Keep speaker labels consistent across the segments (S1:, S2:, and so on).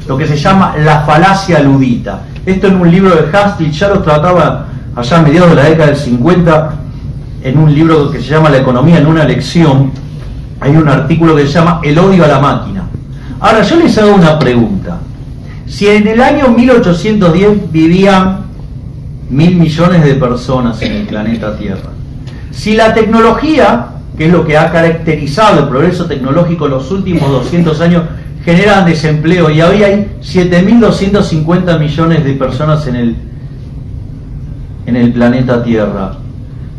S1: lo que se llama la falacia ludita. Esto en un libro de Hastings ya lo trataba allá a mediados de la década del 50, en un libro que se llama La economía en una lección. Hay un artículo que se llama El odio a la máquina. Ahora yo les hago una pregunta. Si en el año 1810 vivían 1.000 millones de personas en el planeta Tierra, si la tecnología, que es lo que ha caracterizado el progreso tecnológico en los últimos 200 años, genera desempleo y hoy hay 7.250 millones de personas en el planeta Tierra,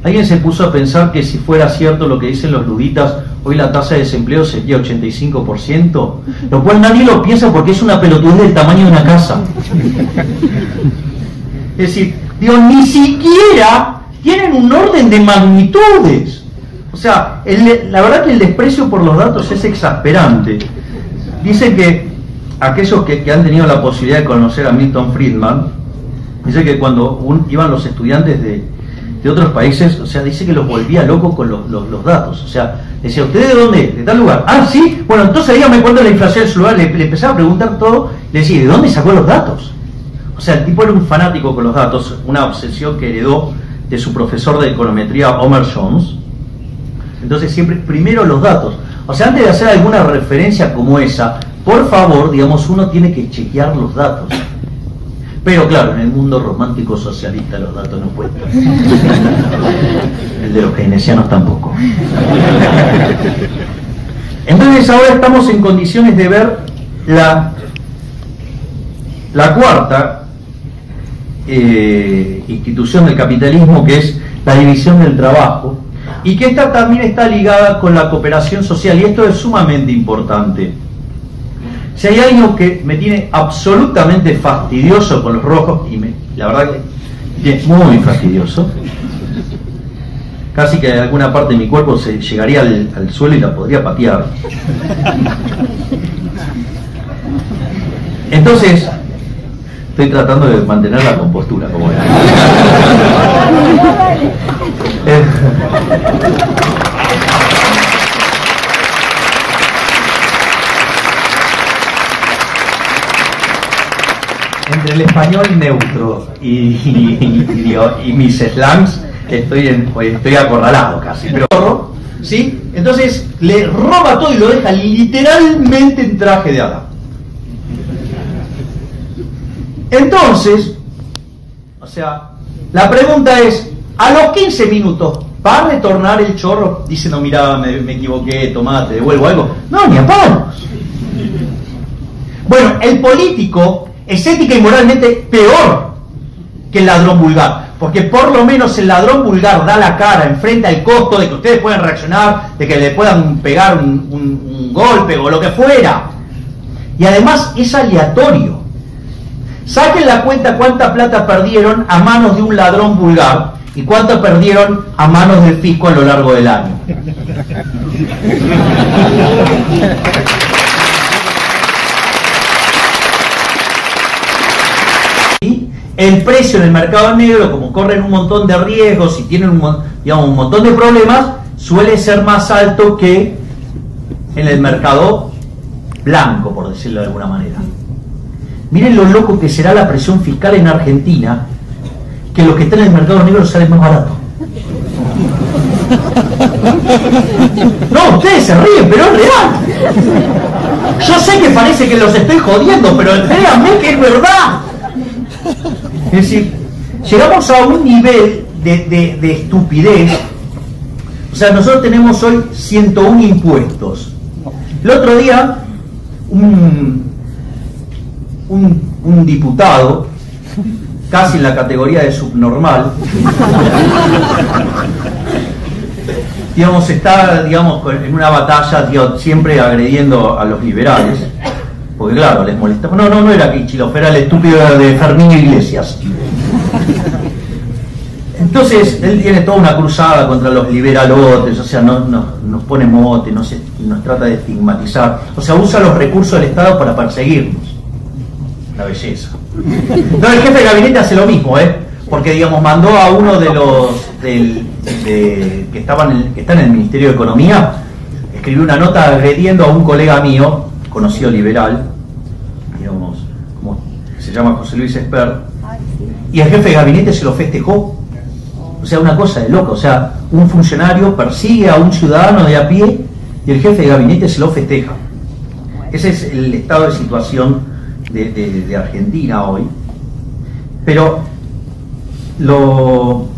S1: ¿alguien se puso a pensar que si fuera cierto lo que dicen los luditas, hoy la tasa de desempleo sería 85%? Lo cual nadie lo piensa porque es una pelotudez del tamaño de una casa. Es decir, digo, ni siquiera tienen un orden de magnitudes. O sea, la verdad que el desprecio por los datos es exasperante. Dice que aquellos que han tenido la posibilidad de conocer a Milton Friedman, dice que cuando iban los estudiantes de otros países, o sea, dice que los volvía locos con los datos. O sea, decía, ¿usted de dónde? ¿De tal lugar? Ah, sí, bueno, entonces dígame cuánto es la inflación en su lugar. Le empezaba a preguntar todo, le decía, ¿de dónde sacó los datos? O sea, el tipo era un fanático con los datos, una obsesión que heredó de su profesor de econometría, Homer Jones. Entonces siempre, primero los datos. O sea, antes de hacer alguna referencia como esa, por favor, digamos, uno tiene que chequear los datos. Pero claro, en el mundo romántico socialista los datos no cuentan. El de los keynesianos tampoco. Entonces ahora estamos en condiciones de ver la cuarta institución del capitalismo, que es la división del trabajo, y que esta también está ligada con la cooperación social, y esto es sumamente importante. Si hay algo que me tiene absolutamente fastidioso con los rojos, y la verdad que es muy fastidioso, casi que en alguna parte de mi cuerpo se llegaría al suelo y la podría patear. Entonces, estoy tratando de mantener la compostura como era. Entre el español neutro y mis slangs estoy acorralado casi, pero ¿sí? Entonces le roba todo y lo deja literalmente en traje de Adán. Entonces, o sea, la pregunta es, a los 15 minutos, ¿va a retornar el chorro diciendo, mira, me equivoqué, tomá, te devuelvo algo? No, ni a palos. Bueno, el político es ética y moralmente peor que el ladrón vulgar, porque por lo menos el ladrón vulgar da la cara, enfrenta el costo de que ustedes puedan reaccionar, de que le puedan pegar un golpe o lo que fuera, y además es aleatorio. Saquen la cuenta cuánta plata perdieron a manos de un ladrón vulgar y cuánto perdieron a manos del fisco a lo largo del año. El precio en el mercado negro, como corren un montón de riesgos y tienen un montón de problemas, suele ser más alto que en el mercado blanco, por decirlo de alguna manera. Miren lo loco que será la presión fiscal en Argentina, que los que están en el mercado negro salen más barato. No, ustedes se ríen, pero es real. Yo sé que parece que los estoy jodiendo, pero créanme que es verdad. Es decir, llegamos a un nivel de estupidez. O sea, nosotros tenemos hoy 101 impuestos. El otro día, un diputado, casi en la categoría de subnormal, digamos, está, digamos, en una batalla, digamos, siempre agrediendo a los liberales, porque claro, les molesta. No era Kichilov, era el estúpido de Fermín Iglesias. Entonces, él tiene toda una cruzada contra los liberalotes, o sea, nos pone mote, nos trata de estigmatizar, o sea, usa los recursos del Estado para perseguirnos. Una belleza. No, el jefe de gabinete hace lo mismo, porque, digamos, mandó a uno de los que están en el Ministerio de Economía, escribió una nota agrediendo a un colega mío, conocido liberal, digamos, se llama José Luis Espert, y el jefe de gabinete se lo festejó. O sea, una cosa de loco. O sea, un funcionario persigue a un ciudadano de a pie y el jefe de gabinete se lo festeja. Ese es el estado de situación de Argentina hoy. Pero lo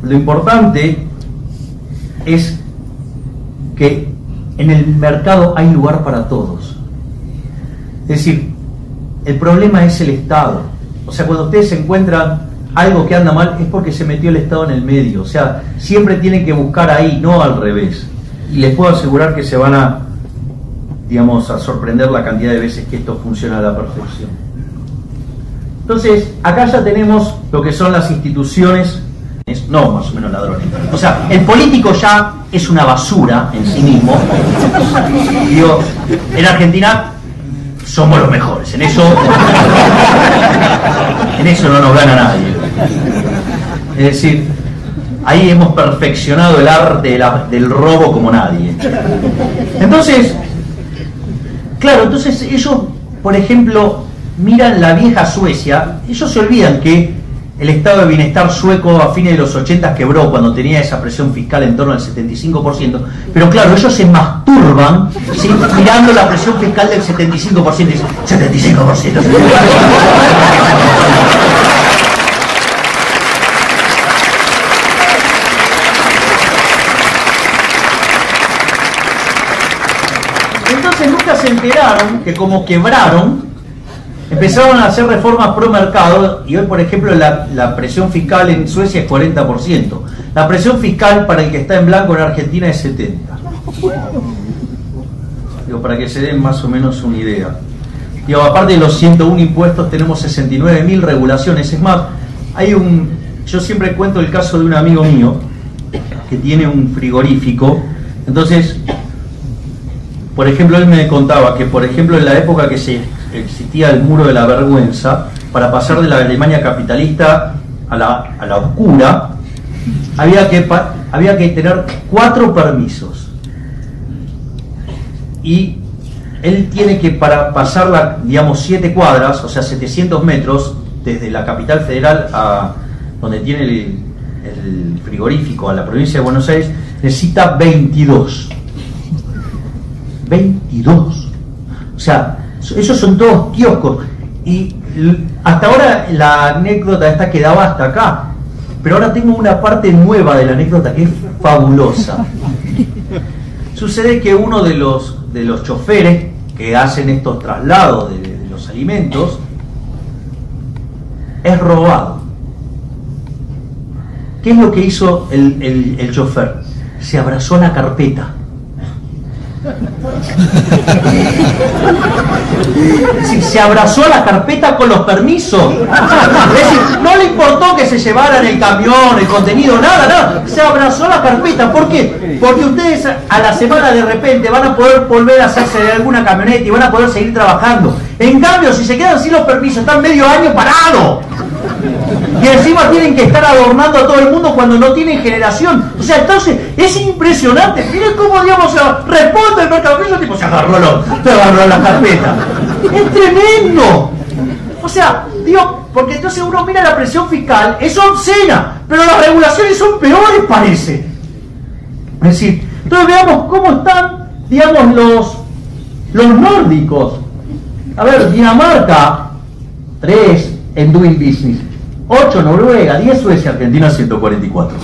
S1: importante es que en el mercado hay lugar para todos. Es decir, el problema es el Estado. O sea, cuando ustedes encuentran algo que anda mal, es porque se metió el Estado en el medio. O sea, siempre tienen que buscar ahí, no al revés. Y les puedo asegurar que se van a, digamos, a sorprender la cantidad de veces que esto funciona a la perfección. Entonces, acá ya tenemos lo que son las instituciones, no, más o menos ladrones. O sea, el político ya es una basura en sí mismo. Digo, en Argentina somos los mejores, en eso no nos gana nadie. Es decir, ahí hemos perfeccionado el arte del robo como nadie. Entonces, claro, entonces ellos, por ejemplo, miran la vieja Suecia, ellos se olvidan que el estado de bienestar sueco a fines de los 80 quebró cuando tenía esa presión fiscal en torno al 75%, pero claro, ellos se masturban, ¿sí?, mirando la presión fiscal del 75%, y dicen, 75%. Entonces nunca se enteraron que como quebraron, empezaron a hacer reformas pro mercado y hoy, por ejemplo, la presión fiscal en Suecia es 40%. La presión fiscal para el que está en blanco en Argentina es 70%. Digo, para que se den más o menos una idea. Digo, aparte de los 101 impuestos, tenemos 69.000 regulaciones. Es más, yo siempre cuento el caso de un amigo mío que tiene un frigorífico. Entonces, por ejemplo, él me contaba que, por ejemplo, en la época que existía el muro de la vergüenza, para pasar de la Alemania capitalista a la oscura, había que tener 4 permisos. Y él tiene que, para pasar, digamos, 7 cuadras, o sea, 700 metros, desde la capital federal a donde tiene el frigorífico, a la provincia de Buenos Aires, necesita 22. 22. O sea, esos son todos kioscos. Y hasta ahora la anécdota esta quedaba hasta acá. Pero ahora tengo una parte nueva de la anécdota que es fabulosa. Sucede que uno de los choferes que hacen estos traslados de los alimentos es robado. ¿Qué es lo que hizo el chofer? Se abrazó a la carpeta. Sí, se abrazó a la carpeta con los permisos. Es decir, no le importó que se llevaran el camión, el contenido, nada. Se abrazó a la carpeta. ¿Por qué? Porque ustedes a la semana de repente van a poder volver a hacerse de alguna camioneta y van a poder seguir trabajando. En cambio, si se quedan sin los permisos, están medio año parados. Y encima tienen que estar adornando a todo el mundo cuando no tienen generación. O sea, entonces es impresionante. Miren cómo, digamos, responde el mercado. El tipo se agarró a la carpeta. Es tremendo. O sea, digo, porque entonces uno mira la presión fiscal, es obscena, pero las regulaciones son peores, parece. Es decir, entonces veamos cómo están, digamos, los nórdicos. A ver, Dinamarca, 3 en Doing Business, 8 Noruega, 10 Suecia, Argentina 144.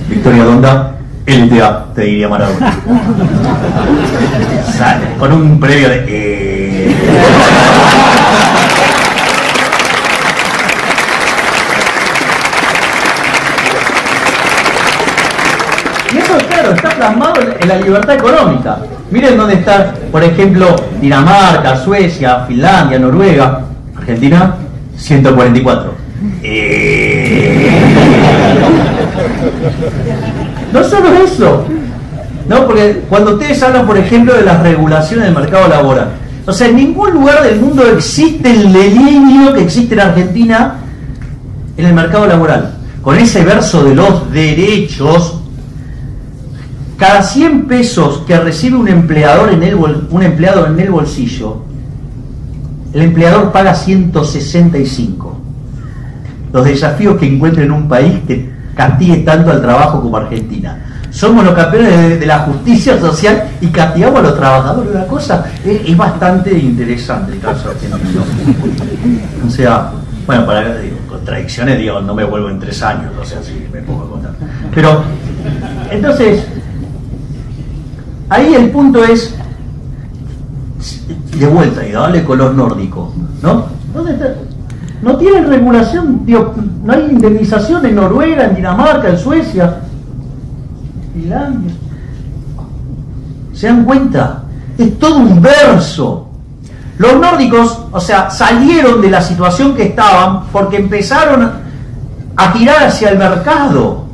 S1: Victoria Donda, LTA, te diría Maradona. Con un previo de... Y eso, claro, está plasmado en la libertad económica. Miren dónde está, por ejemplo, Dinamarca, Suecia, Finlandia, Noruega. Argentina, 144. No solo eso, ¿no? Porque cuando ustedes hablan, por ejemplo, de las regulaciones del mercado laboral, o sea, en ningún lugar del mundo existe el delirio que existe en Argentina en el mercado laboral. Con ese verso de los derechos, cada 100 pesos que recibe un empleado en el bolsillo, el empleador paga 165. Los desafíos que encuentre en un país que castigue tanto al trabajo como Argentina. Somos los campeones de la justicia social y castigamos a los trabajadores. Una cosa es bastante interesante el caso argentino. O sea, bueno, para contradicciones, digo, no me vuelvo en 3 años, o sea, sí, me pongo a contar. Pero, entonces, ahí el punto es, de vuelta, y darle color nórdico, ¿no? ¿Dónde está? No tienen regulación, digo, no hay indemnización en Noruega, en Dinamarca, en Suecia, Finlandia. ¿Se dan cuenta? Es todo un verso. Los nórdicos, o sea, salieron de la situación que estaban porque empezaron a girar hacia el mercado.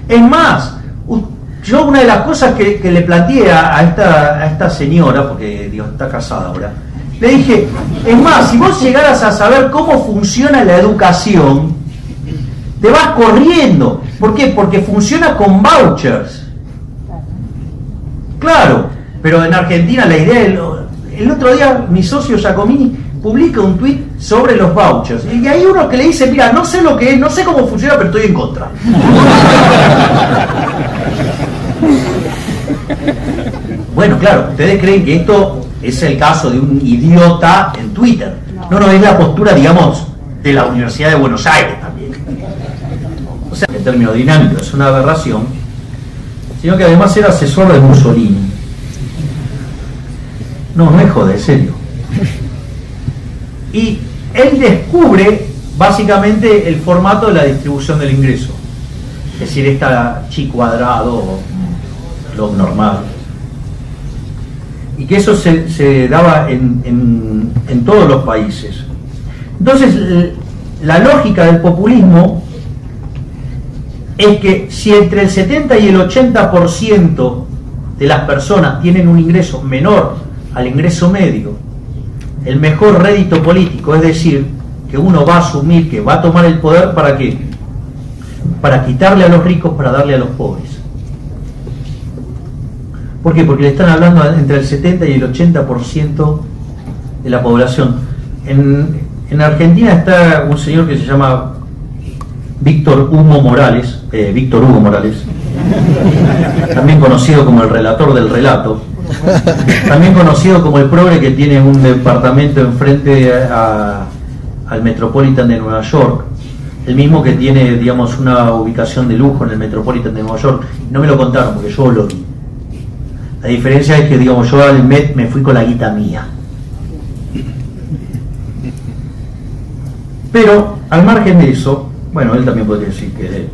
S1: Es más, yo una de las cosas que le planteé a esta señora, porque Dios está casada ahora, le dije, es más, si vos llegaras a saber cómo funciona la educación, te vas corriendo. ¿Por qué? Porque funciona con vouchers. Claro, pero en Argentina la idea es... El otro día mi socio Giacomini publica un tweet sobre los vouchers. Y hay uno que le dice, mira, no sé lo que es, no sé cómo funciona, pero estoy en contra. Bueno, claro, ustedes creen que esto es el caso de un idiota en Twitter. No, es la postura, digamos, de la Universidad de Buenos Aires también. O sea, en términos dinámicos es una aberración, sino que además era asesor de Mussolini. No es joder, en serio. Y él descubre básicamente el formato de la distribución del ingreso. Es decir, esta chi cuadrado, log normal. Y que eso se daba en todos los países. Entonces, la lógica del populismo es que si entre el 70 y el 80% de las personas tienen un ingreso menor al ingreso medio, el mejor rédito político, es decir, que uno va a asumir que va a tomar el poder, ¿para qué? Para quitarle a los ricos, para darle a los pobres. ¿Por qué? Porque le están hablando entre el 70 y el 80% de la población. En Argentina está un señor que se llama Víctor Hugo Morales, también conocido como el relator del relato, también conocido como el progre que tiene un departamento enfrente al Metropolitan de Nueva York, el mismo que tiene, digamos, una ubicación de lujo en el Metropolitan de Nueva York. No me lo contaron porque yo lo vi. La diferencia es que, digamos, yo al Met me fui con la guita mía. Pero, al margen de eso, bueno, él también podría decir que de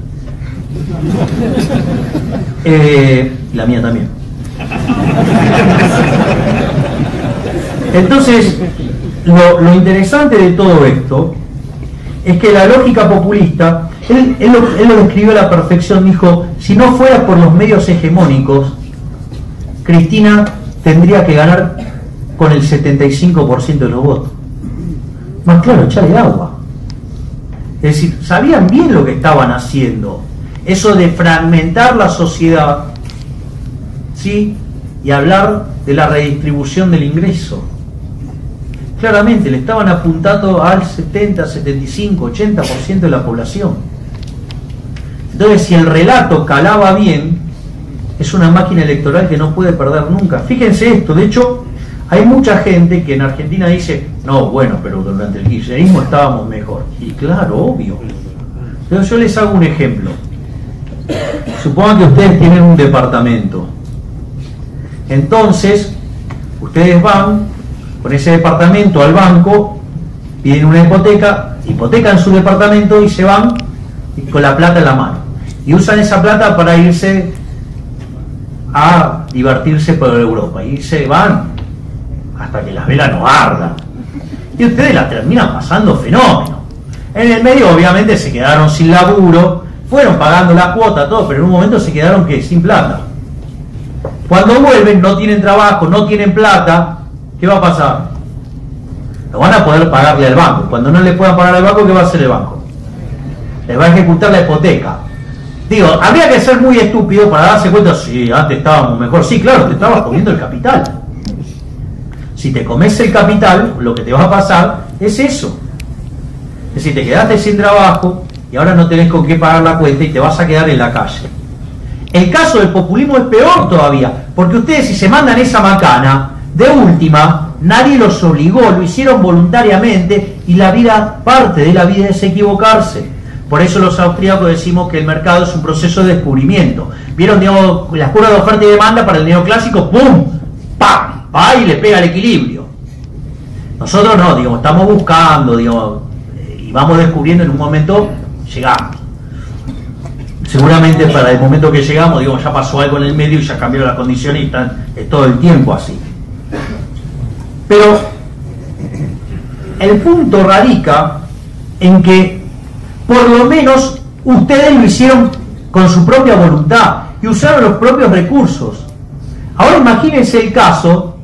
S1: él. La mía también. Entonces, lo interesante de todo esto es que la lógica populista, él lo describió a la perfección. Dijo, si no fuera por los medios hegemónicos, Cristina tendría que ganar con el 75% de los votos. Más claro, echarle agua. Es decir, sabían bien lo que estaban haciendo. Eso de fragmentar la sociedad, ¿sí? Y hablar de la redistribución del ingreso. Claramente le estaban apuntando al 70, 75, 80% de la población. Entonces, si el relato calaba bien, es una máquina electoral que no puede perder nunca. Fíjense esto, de hecho, hay mucha gente que en Argentina dice, no, bueno, pero durante el kirchnerismo estábamos mejor. Y claro, obvio. Entonces yo les hago un ejemplo. Supongan que ustedes tienen un departamento. Entonces, ustedes van con ese departamento al banco, piden una hipoteca, hipotecan su departamento y se van con la plata en la mano. Y usan esa plata para irse a divertirse por Europa. Y se van hasta que las velas no ardan. Y ustedes la terminan pasando fenómeno. En el medio obviamente se quedaron sin laburo, fueron pagando la cuota, todo, pero en un momento se quedaron ¿qué? Sin plata. Cuando vuelven no tienen trabajo, no tienen plata, ¿qué va a pasar? No van a poder pagarle al banco. Cuando no le puedan pagar al banco, ¿qué va a hacer el banco? Les va a ejecutar la hipoteca. Digo, habría que ser muy estúpido para darse cuenta, sí, antes estábamos mejor. Sí, claro, te estabas comiendo el capital. Si te comes el capital, lo que te va a pasar es eso. Es decir, te quedaste sin trabajo y ahora no tenés con qué pagar la cuenta y te vas a quedar en la calle. El caso del populismo es peor todavía, porque ustedes, si se mandan esa macana, de última, nadie los obligó, lo hicieron voluntariamente, y la vida, parte de la vida es equivocarse. Por eso los austríacos decimos que el mercado es un proceso de descubrimiento. ¿Vieron, digamos, las curvas de oferta y demanda para el neoclásico? ¡Pum! ¡Pam! ¡Pam! Y le pega el equilibrio. Nosotros no, digamos, estamos buscando, digamos, y vamos descubriendo, en un momento llegamos. Seguramente para el momento que llegamos, digamos, ya pasó algo en el medio y ya cambiaron las condiciones y están todo el tiempo así. Pero el punto radica en que por lo menos ustedes lo hicieron con su propia voluntad y usaron los propios recursos. Ahora imagínense el caso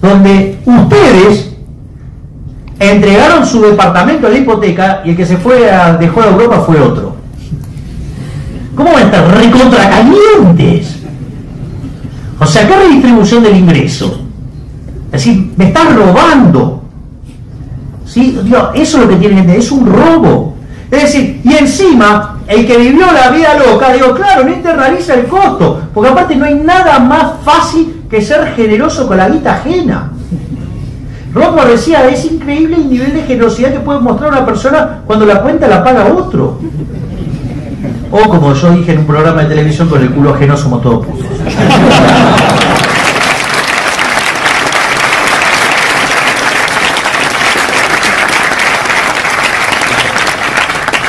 S1: donde ustedes entregaron su departamento a la hipoteca y el que se dejó a Europa fue otro. ¿Cómo van a estar recontracalientes? O sea, ¿qué redistribución del ingreso? Es decir, me estás robando. ¿Sí? Digo, eso es lo que tienen que entender, es un robo. Es decir, y encima, el que vivió la vida loca, digo, claro, no internaliza el costo, porque aparte no hay nada más fácil que ser generoso con la guita ajena. Rothbard decía, es increíble el nivel de generosidad que puede mostrar una persona cuando la cuenta la paga otro. O como yo dije en un programa de televisión, con el culo ajeno somos todos putos.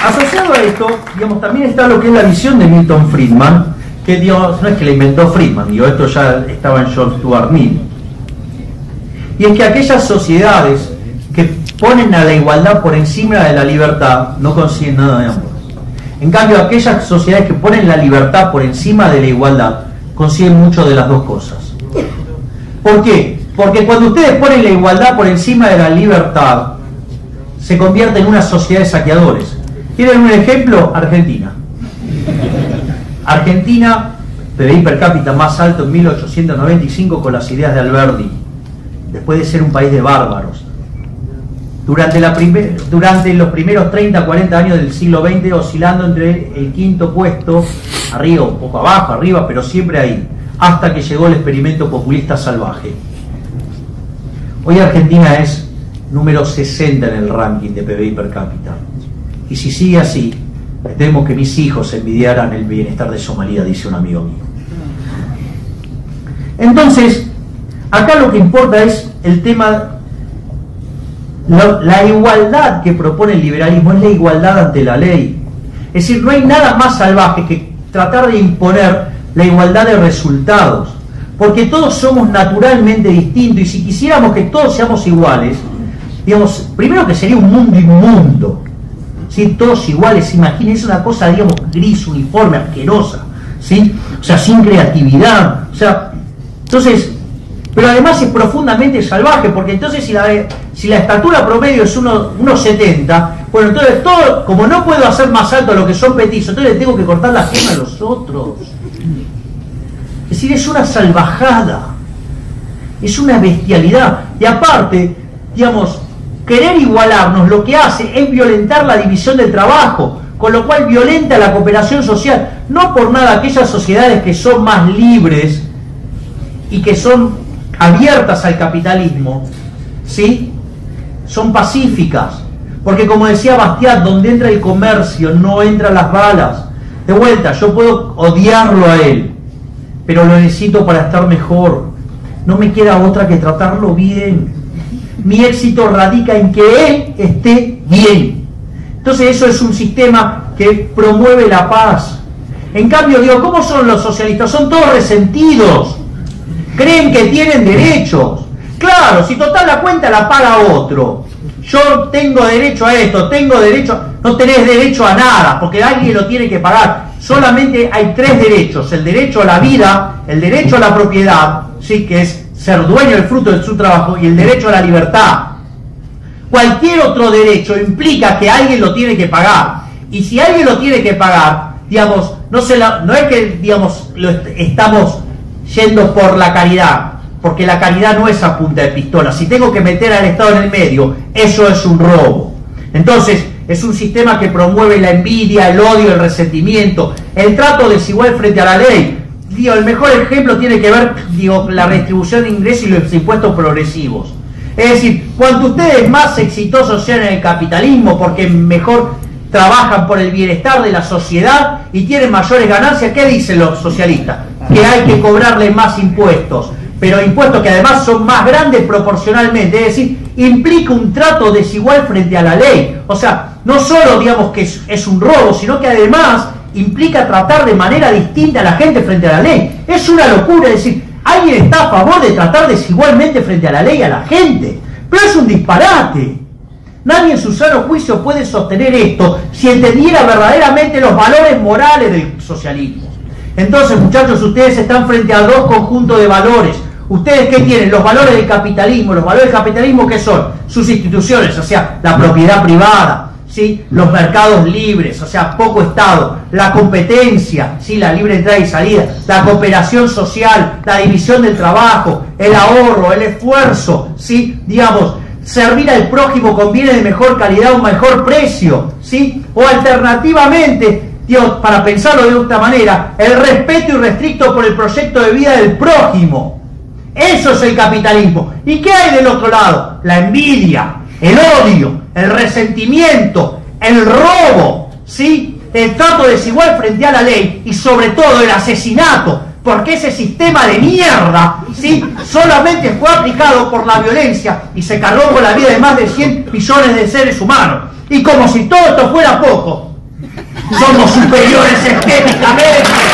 S1: Asociado a esto, digamos, también está lo que es la visión de Milton Friedman, que Dios, no es que la inventó Friedman, digo, esto ya estaba en John Stuart Mill. Y es que aquellas sociedades que ponen a la igualdad por encima de la libertad no consiguen nada de ambos. En cambio, aquellas sociedades que ponen la libertad por encima de la igualdad consiguen mucho de las dos cosas. ¿Por qué? Porque cuando ustedes ponen la igualdad por encima de la libertad, se convierte en una sociedad de saqueadores. ¿Quieren un ejemplo? Argentina. Argentina, PBI per cápita más alto en 1895 con las ideas de Alberdi, después de ser un país de bárbaros. Durante los primeros 30, 40 años del siglo XX, oscilando entre el quinto puesto, arriba, un poco abajo, arriba, pero siempre ahí, hasta que llegó el experimento populista salvaje. Hoy Argentina es número 60 en el ranking de PBI per cápita. Y si sigue así, me temo que mis hijos envidiarán el bienestar de Somalia, dice un amigo mío. Entonces, acá lo que importa es el tema, la igualdad que propone el liberalismo es la igualdad ante la ley. Es decir, no hay nada más salvaje que tratar de imponer la igualdad de resultados, porque todos somos naturalmente distintos, y si quisiéramos que todos seamos iguales, digamos, primero que sería un mundo inmundo. ¿Sí? Todos iguales, imagínense una cosa, digamos, gris, uniforme, asquerosa, ¿sí? O sea, sin creatividad, o sea, entonces, pero además es profundamente salvaje, porque entonces si la estatura promedio es 1,70, bueno, entonces todo, como no puedo hacer más alto a los que son petizos, entonces le tengo que cortar la pierna a los otros. Es decir, es una salvajada, es una bestialidad, y aparte, digamos, querer igualarnos lo que hace es violentar la división del trabajo, con lo cual violenta la cooperación social. No por nada aquellas sociedades que son más libres y que son abiertas al capitalismo, ¿sí?, son pacíficas, porque como decía Bastiat, donde entra el comercio no entran las balas. De vuelta, yo puedo odiarlo a él, pero lo necesito para estar mejor. No me queda otra que tratarlo bien. Mi éxito radica en que él esté bien. Entonces eso es un sistema que promueve la paz. En cambio, digo, ¿cómo son los socialistas? Son todos resentidos. Creen que tienen derechos. Claro, si total la cuenta la paga otro. Yo tengo derecho a esto, tengo derecho... No tenés derecho a nada, porque alguien lo tiene que pagar. Solamente hay 3 derechos. El derecho a la vida, el derecho a la propiedad, ¿sí?, que es ser dueño del fruto de su trabajo, y el derecho a la libertad. Cualquier otro derecho implica que alguien lo tiene que pagar. Y si alguien lo tiene que pagar, digamos, no es que, digamos, estamos yendo por la caridad. porque la caridad no es a punta de pistola. Si tengo que meter al Estado en el medio, eso es un robo. Entonces, es un sistema que promueve la envidia, el odio, el resentimiento, el trato desigual frente a la ley. Digo, el mejor ejemplo tiene que ver, la redistribución de ingresos y los impuestos progresivos. Es decir, cuanto ustedes más exitosos sean en el capitalismo, porque mejor trabajan por el bienestar de la sociedad y tienen mayores ganancias, ¿qué dicen los socialistas? Que hay que cobrarles más impuestos, pero impuestos que además son más grandes proporcionalmente, es decir, implica un trato desigual frente a la ley. O sea, no solo digamos que es un robo, sino que además implica tratar de manera distinta a la gente frente a la ley. Es una locura, es decir, alguien está a favor de tratar desigualmente frente a la ley a la gente, pero es un disparate. Nadie en su sano juicio puede sostener esto si entendiera verdaderamente los valores morales del socialismo. Entonces, muchachos, ustedes están frente a dos conjuntos de valores. ¿Ustedes qué tienen? Los valores del capitalismo. ¿Los valores del capitalismo qué son? Sus instituciones, o sea, la propiedad privada, ¿sí? Los mercados libres, o sea, poco Estado, la competencia, ¿sí? La libre entrada y salida, la cooperación social, la división del trabajo, el ahorro, el esfuerzo, ¿sí? Digamos, servir al prójimo con bienes de mejor calidad a un mejor precio, ¿sí? O alternativamente, para pensarlo de otra manera, el respeto irrestricto por el proyecto de vida del prójimo. Eso es el capitalismo. ¿Y qué hay del otro lado? La envidia, el odio, el resentimiento, el robo, ¿sí? El trato desigual frente a la ley y sobre todo el asesinato, porque ese sistema de mierda, ¿sí? Solamente fue aplicado por la violencia y se cargó con la vida de más de 100 millones de seres humanos. Y como si todo esto fuera poco, somos superiores estéticamente.